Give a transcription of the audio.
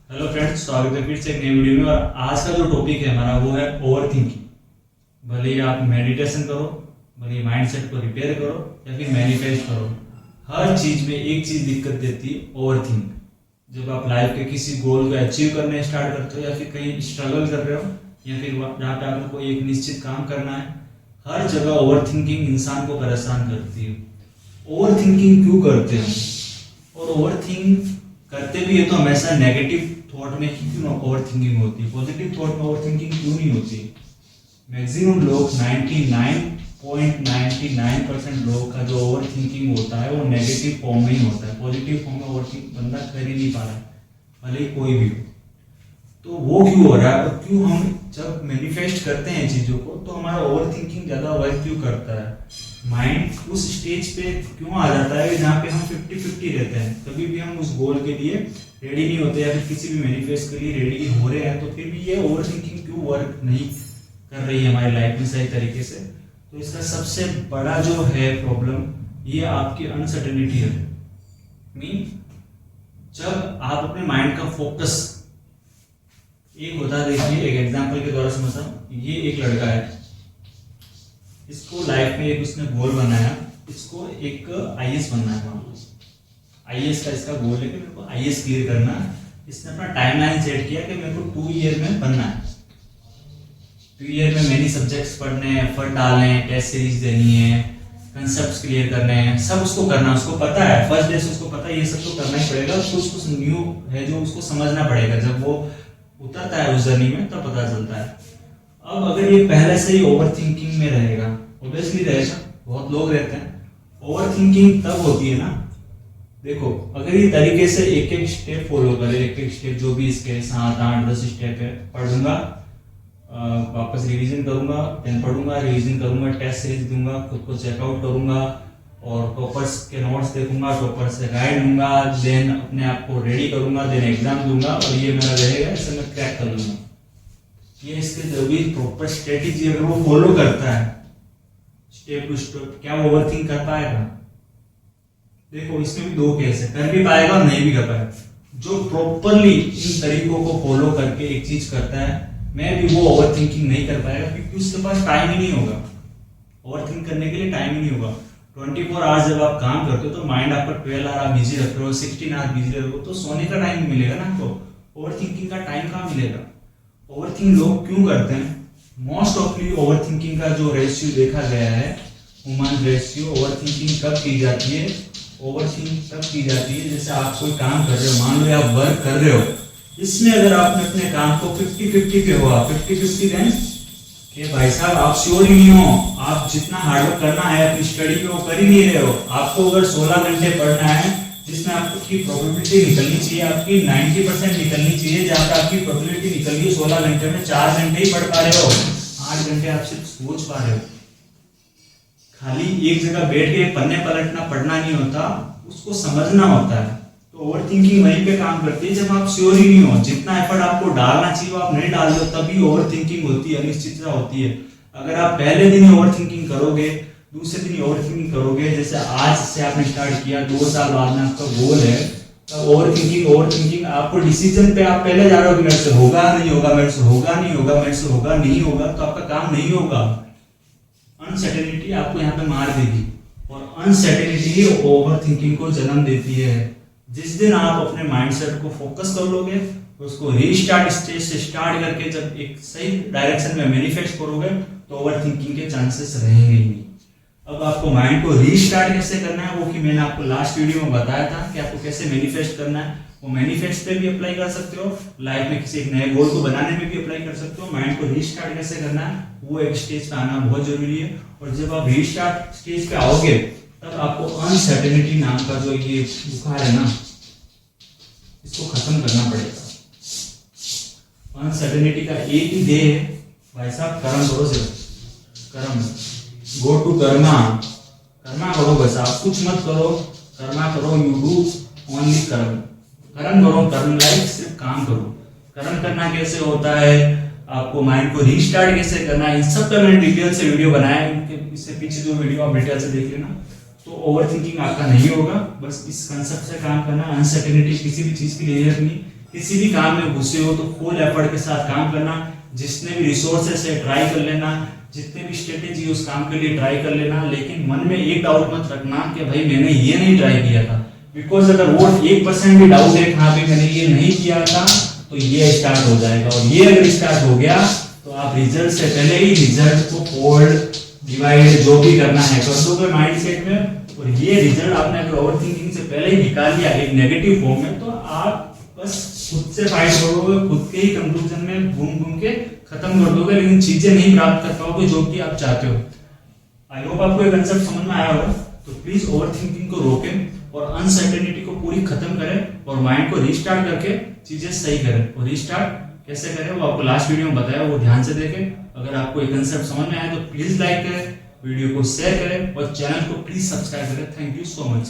Hello friends, स्वागत है फिर से एक नई वीडियो में। और आज का जो टॉपिक है हमारा वो है ओवर थिंकिंग। भले ही आप मेडिटेशन करो, भले ही माइंडसेट को रिपेयर करो या फिर मैनिफेस्ट करो, हर चीज में एक चीज दिक्कत देती है, ओवर थिंक। जब आप लाइफ के किसी गोल को अचीव करने स्टार्ट करते हो या फिर कहीं स्ट्रगल कर रहे हो या फिर जहाँ पे आपको कोई एक निश्चित काम करना है, हर जगह ओवर थिंकिंग इंसान को परेशान करती है। ओवर थिंकिंग क्यों करते हैं और ओवर थिंक करते भी है तो हमेशा नेगेटिव थॉट में ही क्यों ओवर थिंकिंग होती है, पॉजिटिव थॉट में ओवर थिंकिंग क्यों नहीं होती? मैक्सिमम लोग 99.99% लोगों का जो ओवर थिंकिंग होता है वो नेगेटिव फॉर्म में ही होता है। पॉजिटिव फॉर्म में ओवर थिंक बंदा कर ही नहीं पा रहा है, भले ही कोई भी हो। तो वो क्यों हो रहा है और क्यों हम जब मैनिफेस्ट करते हैं चीजों को तो हमारा ओवर थिंकिंग ज्यादा वर्क क्यों करता है? माइंड उस स्टेज पे क्यों आ जाता है जहाँ पे हम 50-50 रहते हैं, कभी भी हम उस गोल के लिए रेडी नहीं होते या फिर किसी भी मैनिफेस्ट के लिए रेडी हो रहे हैं तो फिर भी ये ओवर थिंकिंग क्यों वर्क नहीं कर रही है हमारी लाइफ में सही तरीके से? तो इसका सबसे बड़ा जो है प्रॉब्लम, ये आपकी अनसर्टेनिटी है। मीन जब आप अपने माइंड का फोकस, एक होता है, देखिए एक एग्जांपल के द्वारा समझता हूँ। ये एक लड़का है, इसको लाइफ में एक उसने गोल बनाया, इसको एक आईएएस बनना है। मान लो आईएएस का इसका गोल है कि मेरे को आईएएस क्लियर करना है। इसने अपना टाइमलाइन सेट किया कि मेरे को 2 ईयर में बनना है। 2 ईयर में मेनी सब्जेक्ट्स पढ़ने हैं, एफर्ट डालने हैं, टेस्ट सीरीज देनी है, कंसेप्ट क्लियर करने हैं, सब उसको करना है। उसको पता है, फर्स्ट डे से उसको पता है ये सब तो करना ही पड़ेगा। कुछ कुछ न्यू है जो उसको समझना पड़ेगा, जब वो उतरता है उस जर्नी में तब पता चलता है। अब अगर ये पहले से ही ओवर थिंकिंग में रहेगा, ऑब्वियसली रहेगा, बहुत लोग रहते हैं। ओवर थिंकिंग तब होती है ना, देखो अगर ये तरीके से एक एक स्टेप फॉलो करे, एक एक स्टेप जो भी इसके 7, 8, 10 स्टेप है, पढ़ूंगा, वापस रिवीजन करूंगा, देन पढ़ूंगा, रिवीजन करूंगा, टेस्ट सीरीज दूंगा, खुद को चेकआउट करूंगा और टॉपर्स के नोट्स देखूंगा, टॉपर से गाइड लूंगा, देन अपने आप को रेडी करूंगा, देन एग्जाम दूंगा और ये मेरा रहेगा, इसे मैं क्रैक कर लूंगा। ये इसके जो भी प्रॉपर स्ट्रेटेजी अगर वो फॉलो करता है स्टेप टू स्टेप, क्या वो ओवर थिंक कर पाएगा? देखो इसमें भी 2 केस है, कर भी पाएगा और नहीं भी कर पाएगा। जो प्रॉपरली इन तरीकों को फॉलो करके एक चीज करता है, मैं भी वो ओवर थिंकिंग नहीं कर पाएगा क्योंकि उसके पास टाइम ही नहीं होगा। ओवर थिंक करने के लिए टाइम ही नहीं होगा। 24 आवर्स जब आप काम करते हो तो माइंड आपका 12 आवर आप बिजी रख रहे हो, 16 आवर बिजी रख रहे हो, तो सोने का टाइम मिलेगा ना आपको, ओवर थिंकिंग का टाइम कहाँ मिलेगा? ओवर थिंक लोग क्यों करते हैं? मोस्ट ऑफली ओवर थिंकिंग का जो रेशियो देखा गया है, ह्यूमन रेशियो, ओवर थिंकिंग कब की जाती है? ओवर थिंक तब की जाती है जैसे आप कोई काम कर रहे हो, मान लो आप वर्क कर रहे हो, इसमें अगर आपने अपने काम को 50-50 पे हुआ, 50-50 देन कि भाई साहब आप श्योर ही नहीं हो, आप जितना हार्डवर्क करना है अपनी स्टडी में वो कर ही नहीं रहे हो। आपको अगर 16 घंटे पढ़ना है जिसमें आपकी प्रोबेबिलिटी निकलनी चाहिए, आपकी 90% निकलनी चाहिए, जहाँ पे आपकी प्रोबेबिलिटी निकल गई 16 घंटे में 4 घंटे ही पढ़ पा रहे हो, 8 घंटे आप सिर्फ सोच पा रहे हो। खाली एक जगह बैठ के पन्ने पलटना पढ़ना नहीं होता, उसको समझना होता है। तो ओवर थिंकिंग वहीं पे काम करती है जब आप श्योर ही नहीं हो, जितना एफर्ट आपको डालना चाहिए वो आप नहीं डाल रहे हो, तभी ओवर थिंकिंग होती है, अनिश्चितता होती है। अगर आप पहले दिन ही ओवर थिंकिंग करोगे, दूसरे दिन ओवर थिंकिंग करोगे, जैसे आज से आपने स्टार्ट किया, 2 साल बाद में आपका गोल है, तो ओवर थिंकिंग आपको डिसीजन पे आप पहले जा रहे हो कि मेरे से होगा नहीं होगा, मेरे से होगा नहीं होगा, मेरे से होगा नहीं होगा, तो आपका काम नहीं होगा। अनसर्टेनिटी आपको यहाँ पे मार देगी और अनसर्टेनिटी ही ओवर थिंकिंग को जन्म देती है। जिस दिन आप अपने माइंडसेट को फोकस कर लोगे, उसको रीस्टार्ट स्टेज से स्टार्ट करके जब एक सही डायरेक्शन में मैनिफेस्ट करोगे तो ओवर थिंकिंग के चांसेस रहेंगे ही नहीं। अब आपको माइंड को रीस्टार्ट कैसे करना है, वो कि मैंने आपको लास्ट वीडियो में बताया था कि आपको कैसे मैनिफेस्ट करना है। वो मैनिफेस्ट पे भी अप्लाई कर सकते हो, लाइफ में किसी एक नए गोल को बनाने में भी अप्लाई कर सकते हो। माइंड को रीस्टार्ट कैसे करना है, वो एक स्टेज पे आना बहुत जरूरी है। और जब आप रीस्टार्ट स्टेज पे आओगे तब आपको अनसर्टेनिटी नाम का जो ये बुखार है ना, इसको खत्म करना पड़ेगा। अनसर्टेनिटी का एक ही ध्येय है भाई साहब, कर्म करो, सिर्फ कर्म, गो टू कर्मा, कर्मा करो, बस आप कुछ मत करो, कर्मा करो, यू डू ओनली कर्म, कर्म करो, कर्म लाइक सिर्फ काम करो। कर्म करना कैसे होता है, आपको माइंड को रीस्टार्ट कैसे करना है, इन सब का मैंने डिटेल से वीडियो बनाया है, इससे पीछे जो वीडियो आप डिटेल से देख लेना। तो ओवर थिंकिंग आपका नहीं होगा, बस इस कंसेप्ट से काम करना। अनसर्टेनिटी किसी भी चीज की नहीं रखनी, किसी भी काम में घुसे हो तो फुल एफर्ट के साथ काम करना, जितने भी रिसोर्सेस है ट्राई कर लेना, जितने भी स्ट्रेटेजी उस काम के लिए ट्राई कर लेना, लेकिन मन में एक डाउट मत रखना कि भाई मैंने ये नहीं ट्राई किया था, बिकॉज अगर वो 1% भी डाउट है हाँ भाई मैंने ये नहीं किया था, तो ये स्टार्ट हो जाएगा, और ये अगर स्टार्ट हो गया तो आप रिजल्ट से पहले ही रिजल्ट को फोल्ड डिवाइड जो भी करना है कर दोगे माइंडसेट में, और ये रिजल्ट आपने अगर ओवरथिंकिंग से पहले ही निकाल लिया एक नेगेटिव फॉर्म में, तो आप बस खुद से फाइट करोगे, खुद के ही कंक्लूजन में घूम घूम के खत्म कर दोगे, लेकिन चीजें नहीं प्राप्त कर पाओगे जो कि आप चाहते हो। आई होप आपको ये कंसेप्ट समझ में आया होगा। तो प्लीज ओवरथिंकिंग को रोकें और अनसर्टेनिटी को पूरी खत्म करें और माइंड को रीस्टार्ट करके चीजें सही करें। और रीस्टार्ट कैसे करें वो आपको लास्ट वीडियो में बताया, वो ध्यान से देखें। अगर आपको ये कंसेप्ट समझ में आया तो प्लीज लाइक करें, वीडियो को शेयर करें और चैनल को प्लीज सब्सक्राइब करें। Thank you so much.